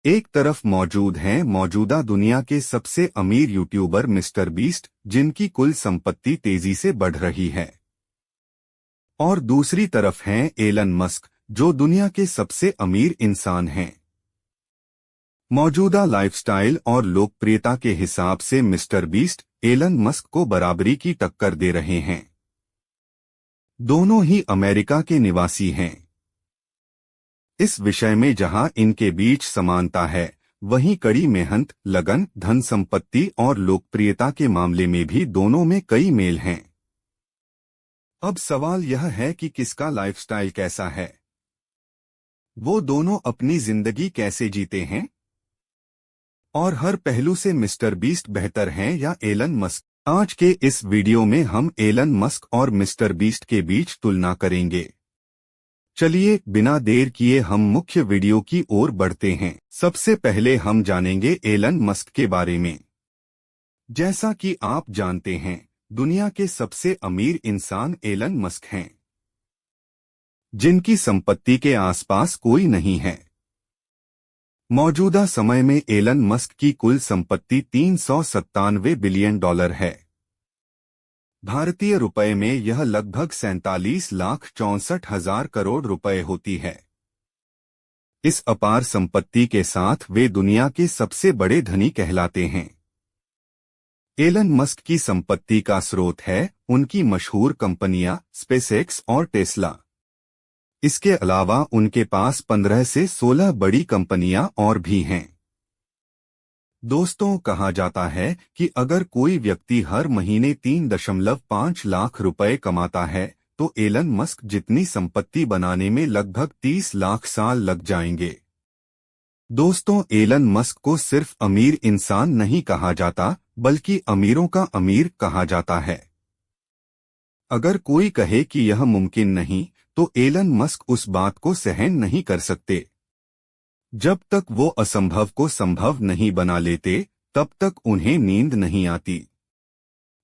एक तरफ मौजूद हैं मौजूदा दुनिया के सबसे अमीर यूट्यूबर मिस्टर बीस्ट, जिनकी कुल संपत्ति तेजी से बढ़ रही है, और दूसरी तरफ हैं एलन मस्क, जो दुनिया के सबसे अमीर इंसान हैं। मौजूदा लाइफस्टाइल और लोकप्रियता के हिसाब से मिस्टर बीस्ट एलन मस्क को बराबरी की टक्कर दे रहे हैं। दोनों ही अमेरिका के निवासी हैं। इस विषय में जहां इनके बीच समानता है, वहीं कड़ी मेहनत, लगन, धन संपत्ति और लोकप्रियता के मामले में भी दोनों में कई मेल हैं। अब सवाल यह है कि किसका लाइफस्टाइल कैसा है, वो दोनों अपनी जिंदगी कैसे जीते हैं, और हर पहलू से मिस्टर बीस्ट बेहतर हैं या एलन मस्क। आज के इस वीडियो में हम एलन मस्क और मिस्टर बीस्ट के बीच तुलना करेंगे। चलिए बिना देर किए हम मुख्य वीडियो की ओर बढ़ते हैं। सबसे पहले हम जानेंगे एलन मस्क के बारे में। जैसा कि आप जानते हैं, दुनिया के सबसे अमीर इंसान एलन मस्क हैं, जिनकी संपत्ति के आसपास कोई नहीं है। मौजूदा समय में एलन मस्क की कुल संपत्ति $397 बिलियन है। भारतीय रुपए में यह लगभग 47,64,000 करोड़ रुपए होती है। इस अपार संपत्ति के साथ वे दुनिया के सबसे बड़े धनी कहलाते हैं। एलन मस्क की संपत्ति का स्रोत है उनकी मशहूर कंपनियां स्पेसएक्स और टेस्ला। इसके अलावा उनके पास 15 से 16 बड़ी कंपनियां और भी हैं। दोस्तों, कहा जाता है कि अगर कोई व्यक्ति हर महीने 3.5 लाख रुपए कमाता है, तो एलन मस्क जितनी संपत्ति बनाने में लगभग 30 लाख साल लग जाएंगे। दोस्तों, एलन मस्क को सिर्फ अमीर इंसान नहीं कहा जाता, बल्कि अमीरों का अमीर कहा जाता है। अगर कोई कहे कि यह मुमकिन नहीं, तो एलन मस्क उस बात को सहन नहीं कर सकते। जब तक वो असंभव को संभव नहीं बना लेते, तब तक उन्हें नींद नहीं आती।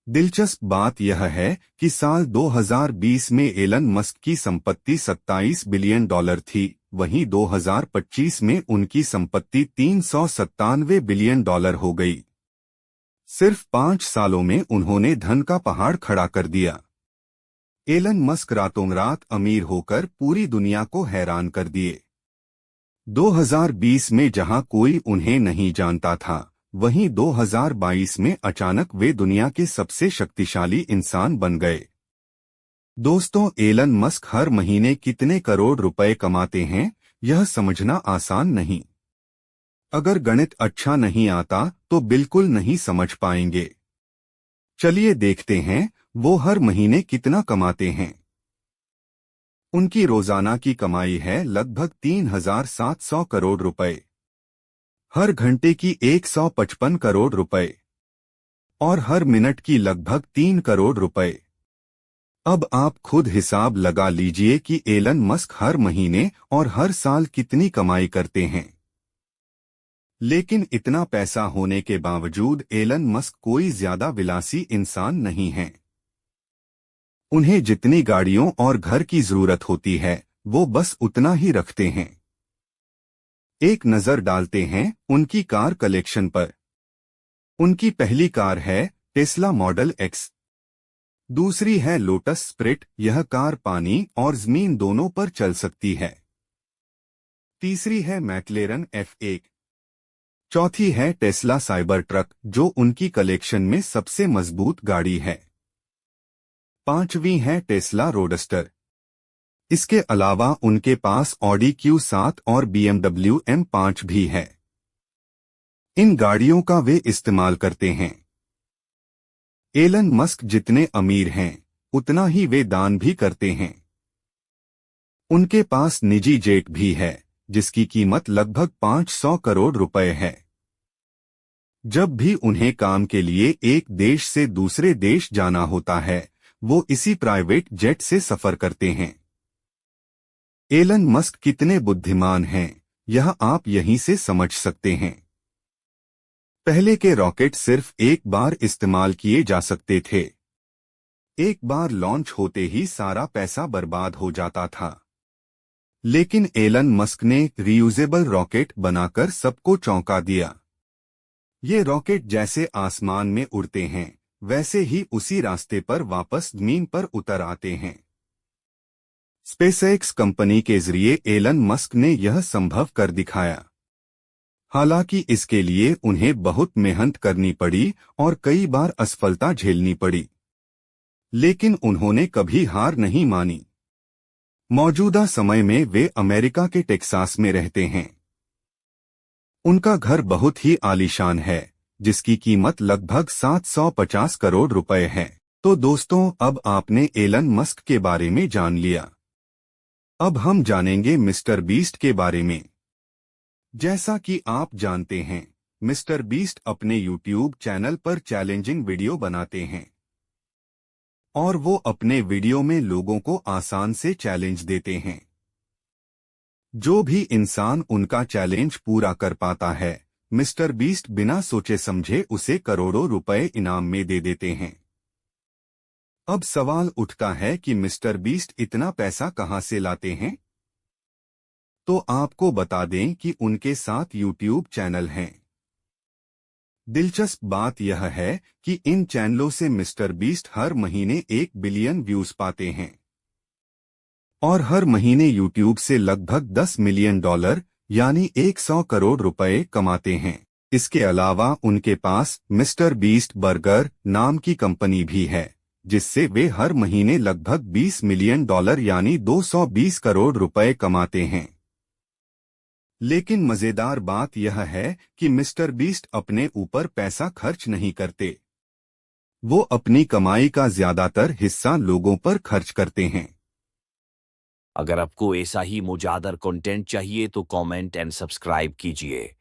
दिलचस्प बात यह है कि साल 2020 में एलन मस्क की संपत्ति $27 बिलियन थी, वहीं 2025 में उनकी संपत्ति $397 बिलियन हो गई। सिर्फ 5 सालों में उन्होंने धन का पहाड़ खड़ा कर दिया। एलन मस्क रातों रात अमीर होकर पूरी दुनिया को हैरान कर दिए। 2020 में जहां कोई उन्हें नहीं जानता था, वहीं 2022 में अचानक वे दुनिया के सबसे शक्तिशाली इंसान बन गए। दोस्तों, एलन मस्क हर महीने कितने करोड़ रुपए कमाते हैं, यह समझना आसान नहीं। अगर गणित अच्छा नहीं आता तो बिल्कुल नहीं समझ पाएंगे। चलिए देखते हैं वो हर महीने कितना कमाते हैं। उनकी रोजाना की कमाई है लगभग 3,700 करोड़ रुपए, हर घंटे की 155 करोड़ रुपए और हर मिनट की लगभग 3 करोड़ रुपए। अब आप खुद हिसाब लगा लीजिए कि एलन मस्क हर महीने और हर साल कितनी कमाई करते हैं। लेकिन इतना पैसा होने के बावजूद एलन मस्क कोई ज्यादा विलासी इंसान नहीं है। उन्हें जितनी गाड़ियों और घर की जरूरत होती है, वो बस उतना ही रखते हैं। एक नजर डालते हैं उनकी कार कलेक्शन पर। उनकी पहली कार है टेस्ला मॉडल एक्स। दूसरी है लोटस स्प्रिट, यह कार पानी और जमीन दोनों पर चल सकती है। तीसरी है मैक्लेरन F1। चौथी है टेस्ला साइबर ट्रक, जो उनकी कलेक्शन में सबसे मजबूत गाड़ी है। पांचवी है टेस्ला रोडस्टर। इसके अलावा उनके पास ऑडी Q7 और BMW M5 भी है। इन गाड़ियों का वे इस्तेमाल करते हैं। एलन मस्क जितने अमीर हैं, उतना ही वे दान भी करते हैं। उनके पास निजी जेट भी है, जिसकी कीमत लगभग 500 करोड़ रुपए है। जब भी उन्हें काम के लिए एक देश से दूसरे देश जाना होता है, वो इसी प्राइवेट जेट से सफर करते हैं। एलन मस्क कितने बुद्धिमान हैं, यह आप यहीं से समझ सकते हैं। पहले के रॉकेट सिर्फ एक बार इस्तेमाल किए जा सकते थे। एक बार लॉन्च होते ही सारा पैसा बर्बाद हो जाता था। लेकिन एलन मस्क ने रीयूजेबल रॉकेट बनाकर सबको चौंका दिया। ये रॉकेट जैसे आसमान में उड़ते हैं वैसे ही उसी रास्ते पर वापस जमीन पर उतर आते हैं। स्पेसएक्स कंपनी के जरिए एलन मस्क ने यह संभव कर दिखाया। हालांकि इसके लिए उन्हें बहुत मेहनत करनी पड़ी और कई बार असफलता झेलनी पड़ी, लेकिन उन्होंने कभी हार नहीं मानी। मौजूदा समय में वे अमेरिका के टेक्सास में रहते हैं। उनका घर बहुत ही आलीशान है, जिसकी कीमत लगभग 750 करोड़ रुपए है। तो दोस्तों, अब आपने एलन मस्क के बारे में जान लिया। अब हम जानेंगे मिस्टर बीस्ट के बारे में। जैसा कि आप जानते हैं, मिस्टर बीस्ट अपने यूट्यूब चैनल पर चैलेंजिंग वीडियो बनाते हैं और वो अपने वीडियो में लोगों को आसान से चैलेंज देते हैं। जो भी इंसान उनका चैलेंज पूरा कर पाता है, मिस्टर बीस्ट बिना सोचे समझे उसे करोड़ों रुपए इनाम में दे देते हैं। अब सवाल उठता है कि मिस्टर बीस्ट इतना पैसा कहां से लाते हैं? तो आपको बता दें कि उनके 7 यूट्यूब चैनल हैं। दिलचस्प बात यह है कि इन चैनलों से मिस्टर बीस्ट हर महीने 1 बिलियन व्यूज पाते हैं और हर महीने यूट्यूब से लगभग $10 मिलियन यानी 100 करोड़ रुपए कमाते हैं। इसके अलावा उनके पास मिस्टर बीस्ट बर्गर नाम की कंपनी भी है, जिससे वे हर महीने लगभग $20 मिलियन यानी 220 करोड़ रुपए कमाते हैं। लेकिन मजेदार बात यह है कि मिस्टर बीस्ट अपने ऊपर पैसा खर्च नहीं करते। वो अपनी कमाई का ज्यादातर हिस्सा लोगों पर खर्च करते हैं। अगर आपको ऐसा ही मजेदार कंटेंट चाहिए तो कमेंट एंड सब्सक्राइब कीजिए।